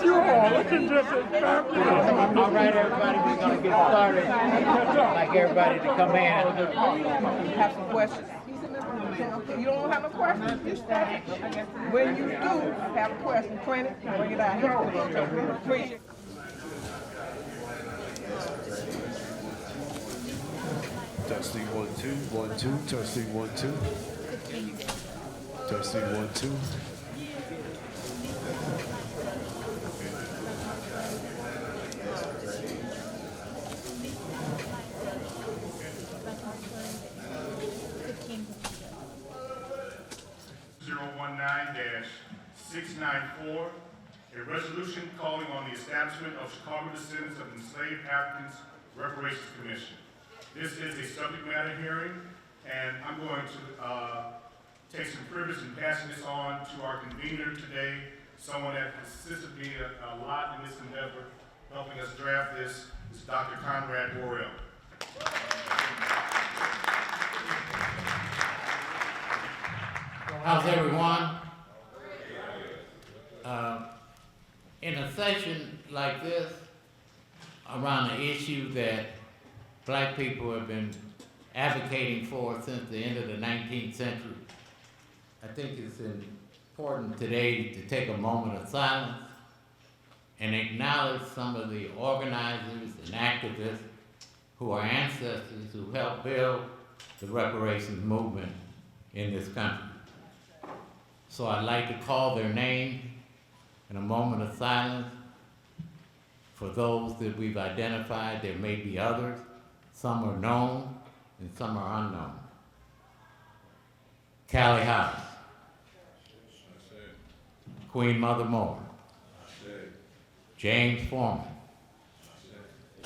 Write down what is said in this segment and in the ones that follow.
You all looking just as fabulous. All right, everybody, we're going to get started. I'd like everybody to come in. Have some questions. You don't have no questions? You stay. When you do have a question, print it, bring it out here. Preach it. Testing 1 2 1 2. Testing 1 2. Testing 1 2. 019-694, a resolution calling on the establishment of Chicago Descendants of Enslaved Africans Reparations Commission. This is a subject matter hearing, and I'm going to take some privilege in passing this on to our convener today, someone that has assisted me a lot in this endeavor, helping us draft this. Is Dr. Conrad Worrell. How's everyone? In a session like this, around an issue that black people have been advocating for since the end of the 19th century, I think it's important today to take a moment of silence and acknowledge some of the organizers and activists who are ancestors who helped build the reparations movement in this country. So I'd like to call their name in a moment of silence. For those that we've identified, there may be others. Some are known and some are unknown. Callie House. Queen Mother Moore. James Foreman.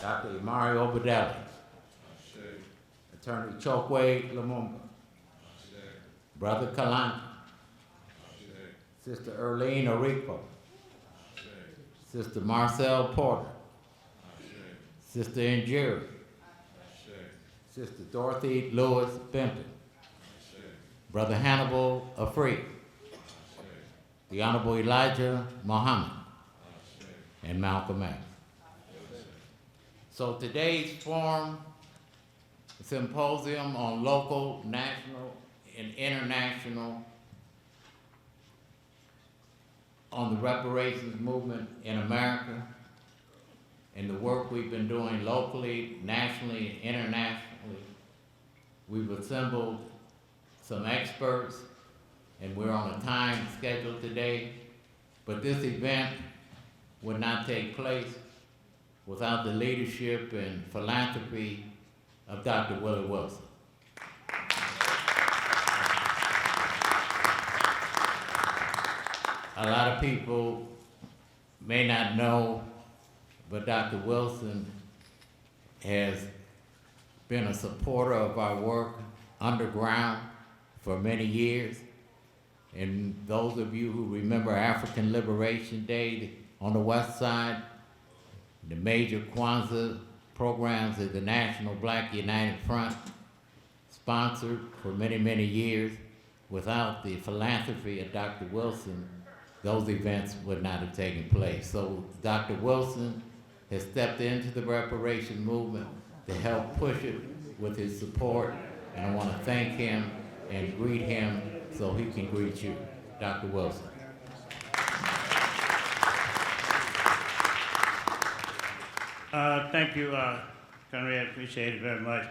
Dr. Imari Obadeli. Attorney Chokwe Lumumba. Brother Kalani. Sister Erlene Orico. Sister Marcel Porter. Sister Injiri. Sister Dorothy Lewis Benton. Brother Hannibal Afri. The Honorable Elijah Muhammad. And Malcolm X. So today's forum, symposium on local, national, and international on the reparations movement in America and the work we've been doing locally, nationally, and internationally. We've assembled some experts, and we're on a time schedule today, but this event would not take place without the leadership and philanthropy of Dr. Willie Wilson. A lot of people may not know, but Dr. Wilson has been a supporter of our work underground for many years. And those of you who remember African Liberation Day on the West Side, the major Kwanzaa programs that the National Black United Front sponsored for many, many years. Without the philanthropy of Dr. Wilson, those events would not have taken place. So Dr. Wilson has stepped into the reparation movement to help push it with his support, and I want to thank him and greet him so he can greet you. Dr. Wilson. Thank you, Conrad, appreciate it very much.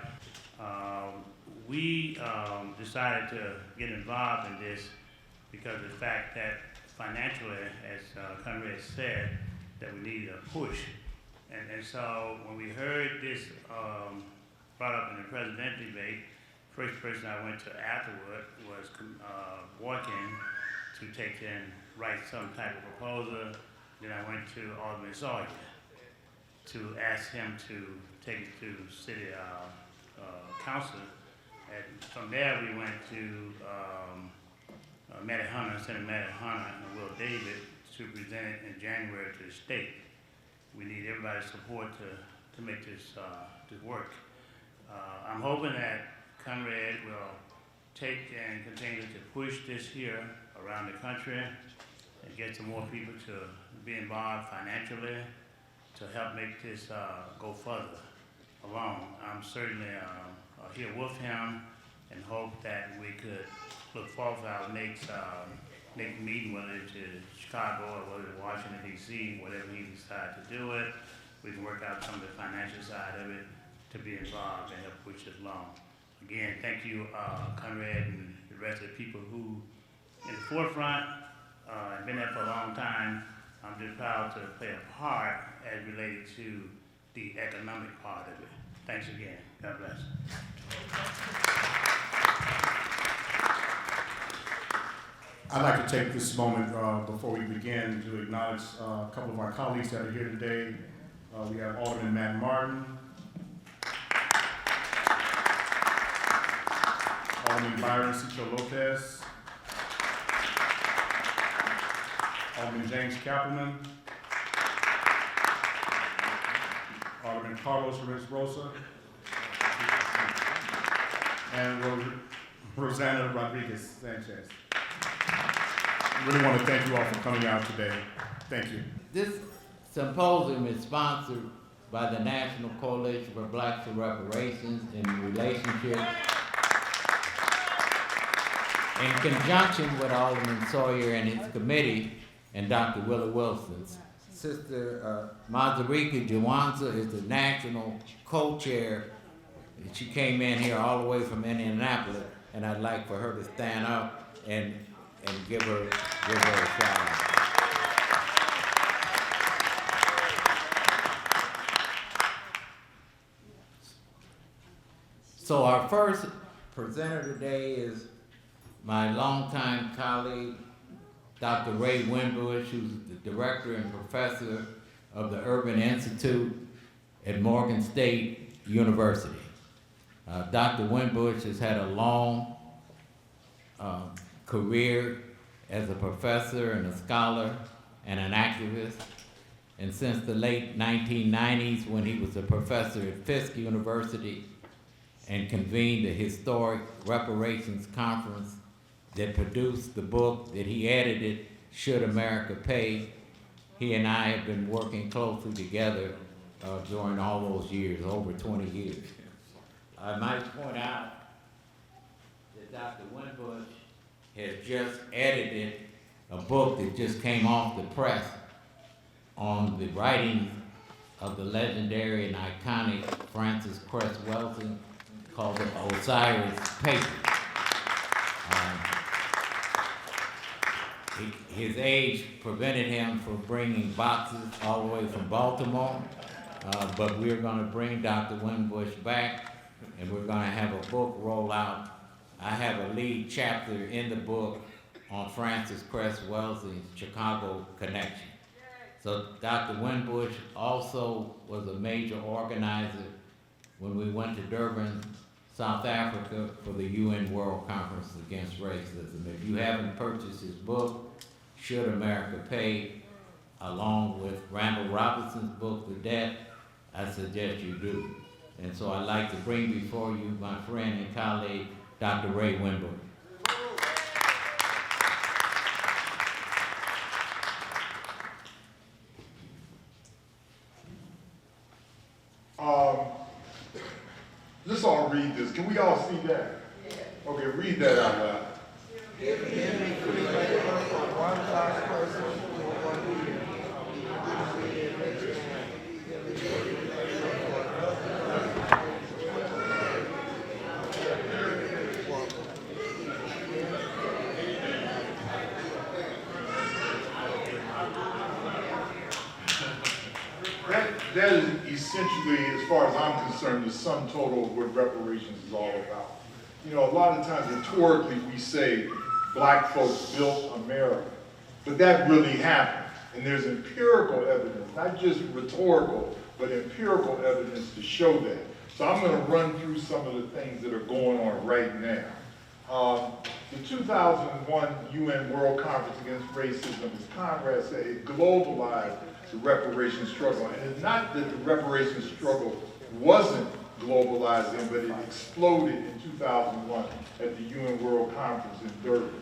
We decided to get involved in this because of the fact that financially, as Conrad said, that we needed a push. And so when we heard this brought up in the presidential debate, first person I went to afterward was working to take and write some type of proposal. Then I went to Alderman Sawyer to ask him to take it to city council. And from there we went to Matty Hunter, Senator Matty Hunter and Will David to present it in January to the state. We need everybody's support to make this work. I'm hoping that Conrad will take and continue to push this here around the country and get some more people to be involved financially to help make this go further along. I'm certainly here with him and hope that we could look forward to our next meeting, whether it's in Chicago or whether it's Washington, D.C., whatever he decides to do it. We can work out some of the financial side of it to be involved and help push it along. Again, thank you, Conrad, and the rest of the people who in the forefront have been there for a long time. I'm just proud to play a part as related to the economic part of it. Thanks again. God bless. I'd like to take this moment before we begin to acknowledge a couple of our colleagues that are here today. We have Alderman Matt Martin, Alderman Byron Cicho Lopez, Alderman James Kappelman, Alderman Carlos Rosa, and Rosanna Rodriguez Sanchez. I really want to thank you all for coming out today. Thank you. This symposium is sponsored by the National Coalition for Blacks for Reparations in relationship in conjunction with Alderman Sawyer and his committee and Dr. Willie Wilson. Sister Mazarika Jawanza is the national co-chair. She came in here all the way from Indianapolis, and I'd like for her to stand up and give her a shout out. So our first presenter today is my longtime colleague, Dr. Ray Winbush, who's the director and professor of the Urban Institute at Morgan State University. Dr. Winbush has had a long career as a professor and a scholar and an activist. And since the late 1990s, when he was a professor at Fisk University and convened the historic Reparations Conference that produced the book that he edited, Should America Pay, he and I have been working closely together during all those years, over 20 years. I might point out that Dr. Winbush has just edited a book that just came off the press on the writings of the legendary and iconic Francis Cress Welsing called the Osiris Papers. His age prevented him from bringing boxes all the way from Baltimore, but we're going to bring Dr. Winbush back, and we're going to have a book roll out. I have a lead chapter in the book on Francis Cress Welsing's Chicago connection. So Dr. Winbush also was a major organizer when we went to Durban, South Africa for the UN World Conference Against Racism. If you haven't purchased his book, Should America Pay, along with Randall Robinson's book, The Debt, I suggest you do. And so I'd like to bring before you my friend and colleague, Dr. Ray Winbush. Let's all read this. Can we all see that? Yeah. Okay, read that out loud. That is essentially, as far as I'm concerned, the sum total of what reparations is all about. You know, a lot of times rhetorically we say black folks built America, but that really happened. And there's empirical evidence, not just rhetorical, but empirical evidence to show that. So I'm going to run through some of the things that are going on right now. The 2001 UN World Conference Against Racism, as Conrad said, it globalized the reparations struggle. And it's not that the reparations struggle wasn't globalized then, but it exploded in 2001 at the UN World Conference in Durban.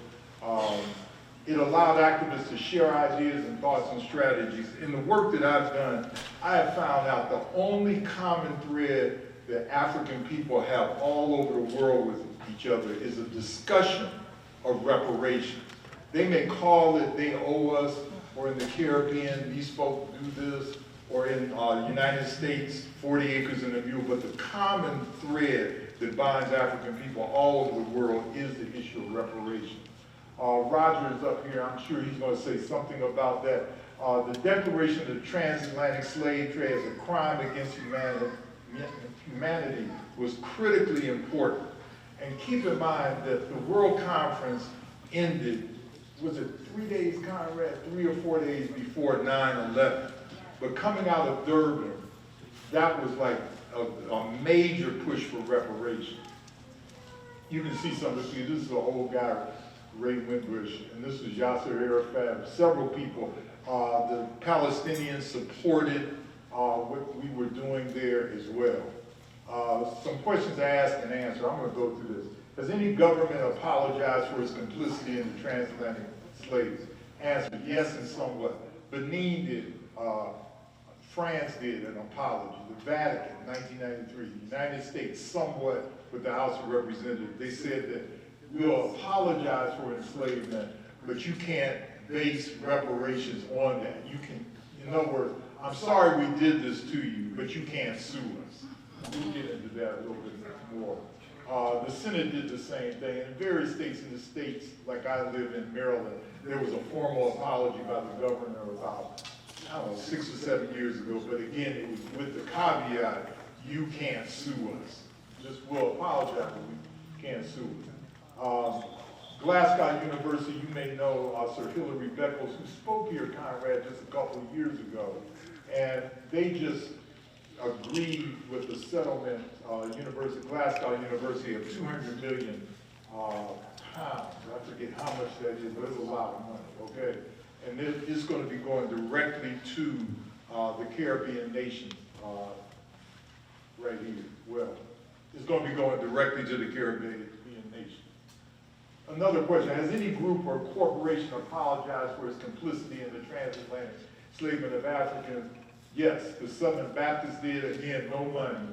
It allowed activists to share ideas and thoughts and strategies. In the work that I've done, I have found out the only common thread that African people have all over the world with each other is a discussion of reparations. They may call it they owe us, or in the Caribbean, these folks do this, or in the United States, 40 acres and a mule, but the common thread that binds African people all over the world is the issue of reparations. Roger is up here, I'm sure he's gonna say something about that. The declaration of the transatlantic slave trade as a crime against humanity was critically important. And keep in mind that the World Conference ended, was it 3 days, Conrad? 3 or 4 days before 9/11. But coming out of Durban, that was like a major push for reparations. You can see some of this. This is an old guy, Ray Windbush, and this was Yasser Arafat, several people. The Palestinians supported what we were doing there as well. Some questions I asked and answered. I'm going to go through this. Has any government apologized for its complicity in the transatlantic slaves? Answer, yes, and somewhat. Benin did. France did an apology. The Vatican, 1993. The United States, somewhat, with the House of Representatives. They said that we'll apologize for enslavement, but you can't base reparations on that. You can, in other words, I'm sorry we did this to you, but you can't sue us. We'll get into that a little bit more. The Senate did the same thing. In various states in the States, like I live in Maryland, there was a formal apology by the governor about, I don't know, 6 or 7 years ago, but again, it was with the caveat, you can't sue us. Just, we'll apologize, but we can't sue us. Glasgow University, you may know Sir Hilary Beckles, who spoke here, Conrad, just a couple of years ago, and they just agreed with the settlement, Glasgow University, of 200 million pounds. I forget how much that is, but it's a lot of money, okay? And it's going to be going directly to the Caribbean nations right here. Well, it's going to be going directly to the Caribbean nations. Another question, has any group or corporation apologized for its complicity in the transatlantic enslavement of Africans? Yes, the Southern Baptists did, again, no money.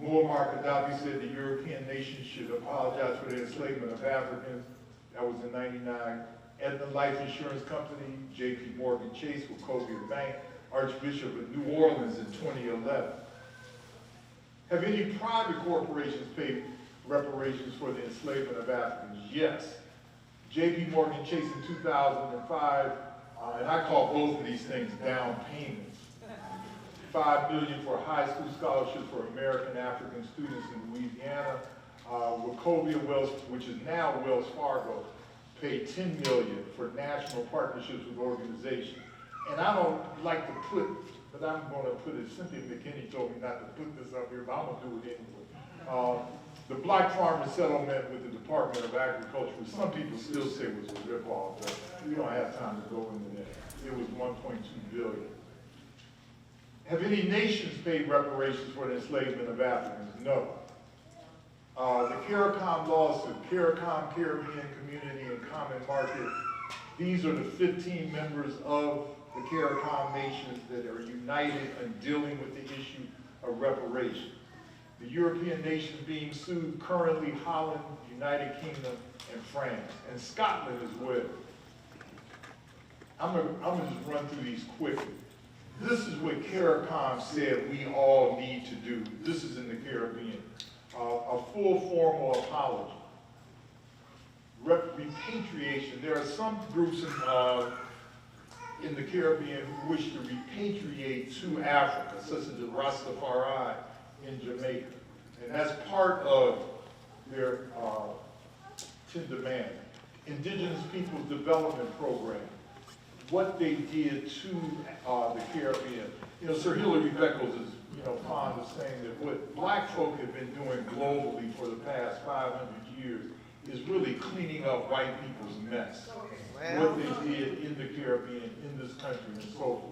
Muammar Gaddafi said the European nations should apologize for the enslavement of Africans. That was in '99. Aetna Life Insurance Company, J.P. Morgan Chase, Wachovia Bank, Archbishop of New Orleans in 2011. Have any private corporations paid reparations for the enslavement of Africans? Yes. J.P. Morgan Chase in 2005, and I call both of these things down payments. $5 million for high school scholarships for American African students in Louisiana. Wachovia Wells, which is now Wells Fargo, paid $10 million for national partnerships with organizations. And I don't like to put, but I'm going to put it, Cynthia McKinney told me not to put this up here, but I'm going to do it anyway. The Black Farmer settlement with the Department of Agriculture, which some people still say was a ripoff, but we don't have time to go into that. It was $1.2 billion. Have any nations paid reparations for the enslavement of Africans? No. The CARICOM lawsuit, CARICOM, Caribbean Community and Common Market, these are the 15 members of the CARICOM nations that are united in dealing with the issue of reparations. The European nations being sued currently, Holland, United Kingdom, and France, and Scotland as well. I'm gonna just run through these quickly. This is what CARICOM said we all need to do. This is in the Caribbean. A full formal apology. Repatriation. There are some groups in the Caribbean who wish to repatriate to Africa, such as the Rastafari in Jamaica. And that's part of their demand. Indigenous Peoples Development Program. What they did to the Caribbean. You know, Sir Hilary Beckles is, fond of saying that what black folk have been doing globally for the past 500 years is really cleaning up white people's mess. What they did in the Caribbean, in this country, and so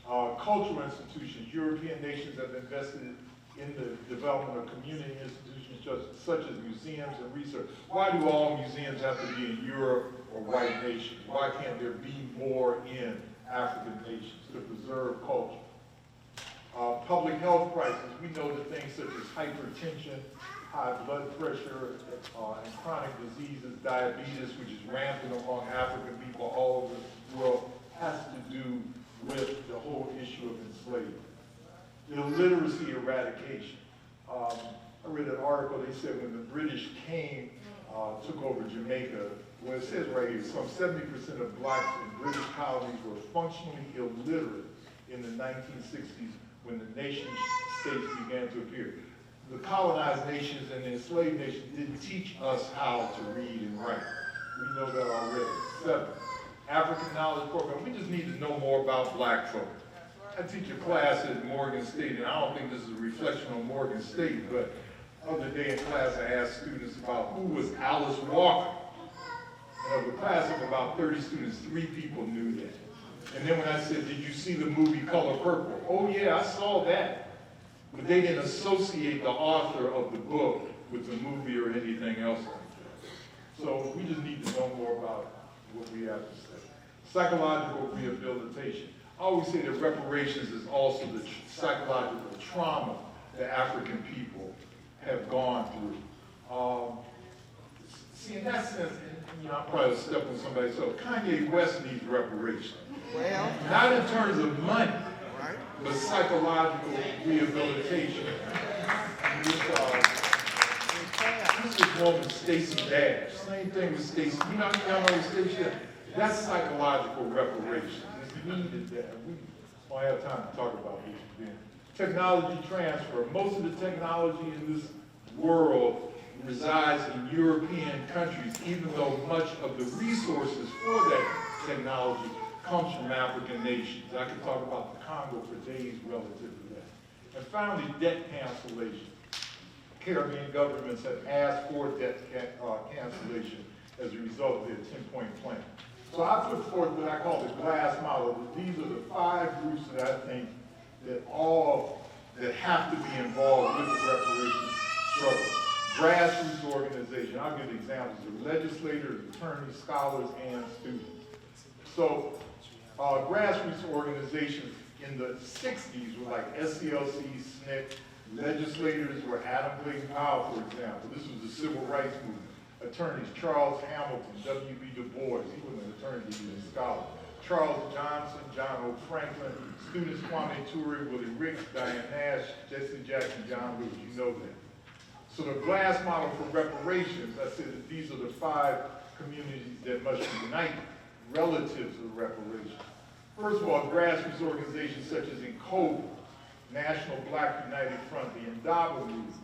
forth. Cultural institutions, European nations have invested in the development of community institutions such as museums and research. Why do all museums have to be in Europe or white nations? Why can't there be more in African nations to preserve culture? Public health crisis, we know that things such as hypertension, high blood pressure, and chronic diseases, diabetes, which is rampant among African people all over the world, has to do with the whole issue of enslavement. Illiteracy eradication. I read an article, they said when the British came, took over Jamaica, well it says right here, some 70% of blacks in British colonies were functionally illiterate in the 1960s when the nation states began to appear. The colonized nations and the enslaved nations didn't teach us how to read and write. We know that already. 7, African Knowledge Program. We just need to know more about black folk. I teach a class at Morgan State, and I don't think this is a reflection on Morgan State, but the other day in class I asked students about who was Alice Walker. And of a class of about 30 students, 3 people knew that. And then when I said, did you see the movie Color Purple? Oh yeah, I saw that. But they didn't associate the author of the book with the movie or anything else like that. So we just need to know more about what we have to say. Psychological rehabilitation. I always say that reparations is also the psychological trauma that African people have gone through. See, in that sense, I'm probably stepping on somebody, so Kanye West needs reparations. Well, Not in terms of money, but psychological rehabilitation. This woman, Stacey Dash, same thing with Stacey. Y'all know Stacey? That's psychological reparations. It's needed there. We don't have time to talk about this again. Technology transfer. Most of the technology in this world resides in European countries, even though much of the resources for that technology comes from African nations. I could talk about the Congo for days relative to that. And finally, debt cancellation. Caribbean governments have asked for debt cancellation as a result of their 10-point plan. So I put forth what I call the glass model. These are the 5 groups that I think that have to be involved with the reparations struggle. Grassroots organization. I'll give examples of legislators, attorneys, scholars, and students. So grassroots organizations in the 60s were like SCLC, SNCC, legislators were Adam Clayton Powell, for example. This was the civil rights movement. Attorneys, Charles Hamilton, W.B. Du Bois, he was an attorney, he was a scholar. Charles Johnson, John O. Franklin, students Kwame Ture, Willie Ricks, Diane Nash, Jesse Jackson, John Lewis, you know that. So the glass model for reparations, I said that these are the 5 communities that must unite relative to the reparations. First of all, grassroots organizations such as NCOBA, National Black United Front, the Indaba Movement,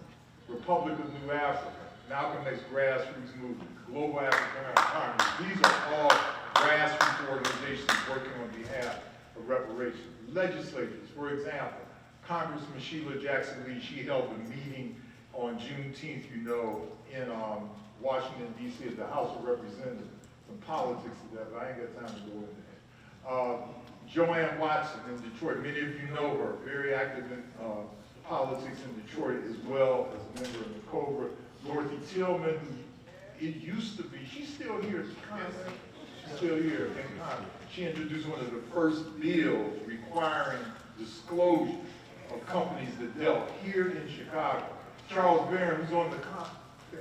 Republic of New Africa, Malcolm X grassroots movement, Global African Congress. These are all grassroots organizations working on behalf of reparations. Legislators, for example, Congressman Sheila Jackson Lee, she held a meeting on Juneteenth, in Washington, D.C. at the House of Representatives. Some politics to that, but I ain't got time to go into that. Joanne Watson in Detroit, many of you know her, very active in politics in Detroit as well as a member of the COBRA. Dorothy Tillman, it used to be, she's still here at Congress. She's still here in Congress. She introduced one of the first bills requiring disclosure of companies that dealt here in Chicago. Charles Barron, who's on the Congress,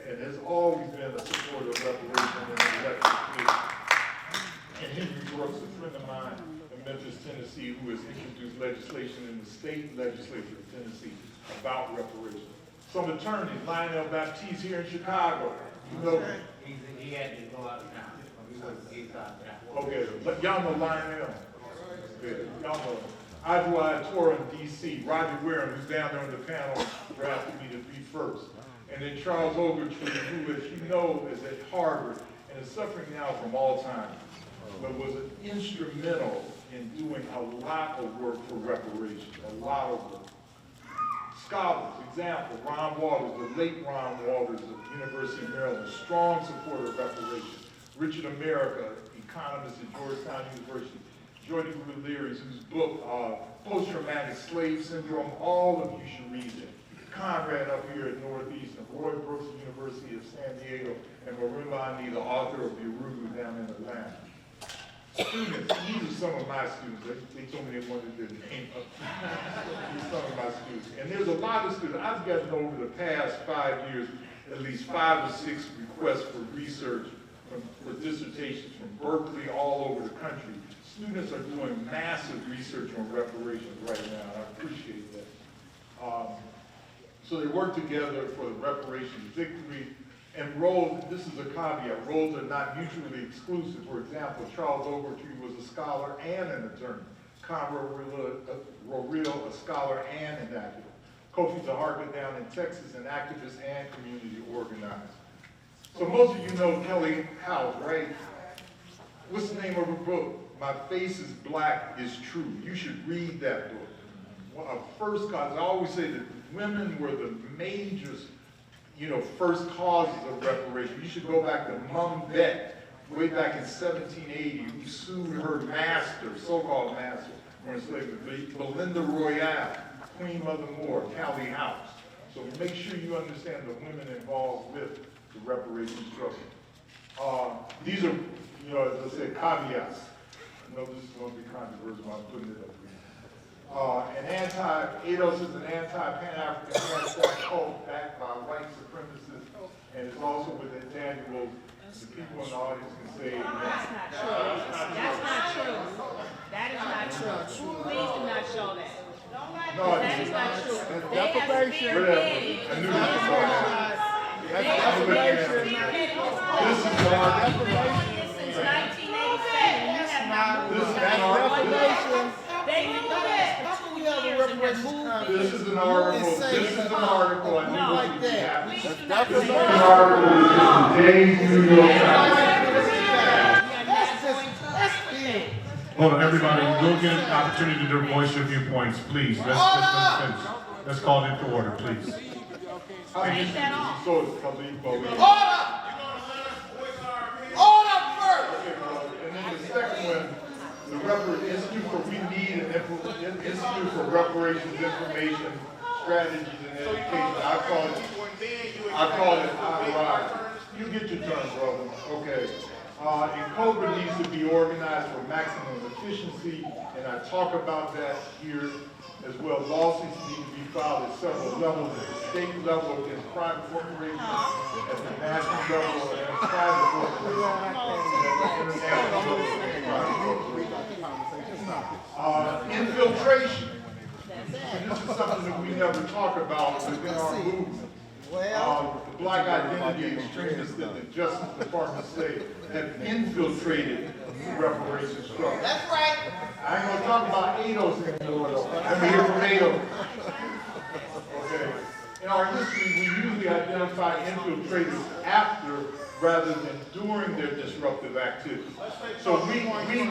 and has always been a supporter of reparations in the elected community. And Henry Brooks, a friend of mine in Memphis, Tennessee, who has introduced legislation in the state legislature of Tennessee about reparations. Some attorneys, Lionel Baptiste here in Chicago. You know, He had to go out of town. He's out of town. okay, but y'all know Lionel. Okay, y'all know. Adwai Torah in D.C., Roger Warren, who's down there on the panel, drafted me to be first. And then Charles Ogletree, who, as you know, is at Harvard and is suffering now from Alzheimer's, but was instrumental in doing a lot of work for reparations, a lot of work. Scholars, example, Ron Walters, the late Ron Walters of University of Maryland, strong supporter of reparations. Richard America, economist at Georgetown University. Jordan Leary's, whose book, Post-Traumatic Slave Syndrome, all of you should read it. Conrad up here at Northeastern, Roy Brooks, University of San Diego, and Marimba Ani, the author of The Urugu down in Atlanta. Students, these are some of my students. They told me they wanted their name up. These are some of my students. And there's a lot of students. I've gotten over the past 5 years, at least 5 or 6 requests for research for dissertations from Berkeley all over the country. Students are doing massive research on reparations right now, and I appreciate that. So they work together for the reparations victory, and roles, this is a caveat, roles are not mutually exclusive. For example, Charles Ogletree was a scholar and an attorney. Conrad Roril, a scholar and an activist. Kofi Zaharka down in Texas, an activist and community organizer. So most of you know Kelly House, right? What's the name of her book? My Face is Black is True. You should read that book. Well, first cause, I always say that women were the major, first causes of reparation. You should go back to Mum Bet, way back in 1780, who sued her master, so-called master, for enslavement. Belinda Royale, Queen Mother Moore, Callie House. So make sure you understand the women involved with the reparation struggle. These are, as I said, caveats. I know this is going to be controversial, I'm putting it up here. ADOS is an anti-Pan-African hashtag cult backed by white supremacists, and it's also with intangibles. The people in the audience can say, That's not true. That's not true. That is not true. Please do not show that. no, That is not true. They have whatever. spearheaded. I knew this was going to happen. They have spearheaded. This is our, Since 1987, you have not this moved. is an article. They've been doing this for 2 years and have moved. This is an article. This is an article. I knew this would be happening. Please This do not is say an that. article in today's New York Times. Hold on, everybody, you'll get an opportunity to voice your viewpoints, please. Let's finish. Let's call it to order, please. Take that off. So it's Khalid Bowie. And then the second one, the Institute for We Need an Institute for Reparations Information Strategies and Education. I call it IRI. You get your turn, brother. Okay. And COBRA needs to be organized for maximum efficiency, and I talk about that here as well. Lawsuits need to be filed at several levels, at the state level against private corporations, at the national level against private corporations, and at the international level against private corporations. Infiltration. And this is something that we never talk about within our movement. The black identity extremists that the Justice Department say have infiltrated the reparations struggle. That's right. I ain't gonna talk about ADOS anymore though. Let me hear from ADOS. Okay. In our history, we usually identify infiltrators after rather than during their disruptive activity. So we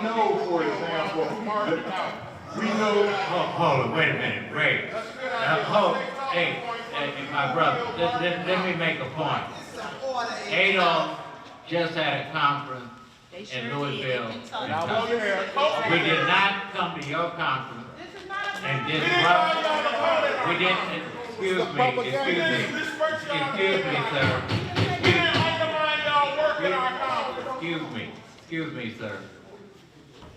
know, for example, that we know. Hold on, wait a minute, Ray. Hey, my brother, let me make a point. Adolf just had a conference in Louisville. We did not come to your conference and disrupt. We didn't, excuse me, sir.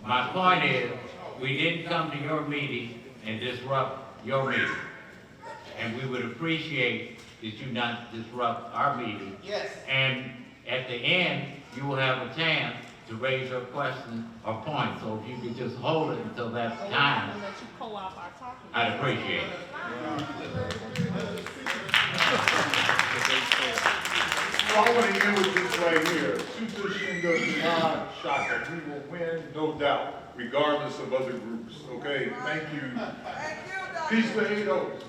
My point is, we didn't come to your meeting and disrupt your meeting. And we would appreciate that you not disrupt our meeting. Yes. And at the end, you will have a chance to raise your question or point. So if you could just hold it until that time, Let you co-op our talking. I'd appreciate it. So I want to end with this right here. Suta Shinda Dinan Shaka. We will win, no doubt, regardless of other groups. Okay, thank you. Peace to ADOS.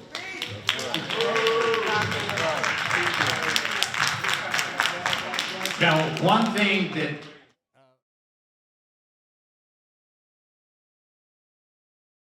Now, one thing that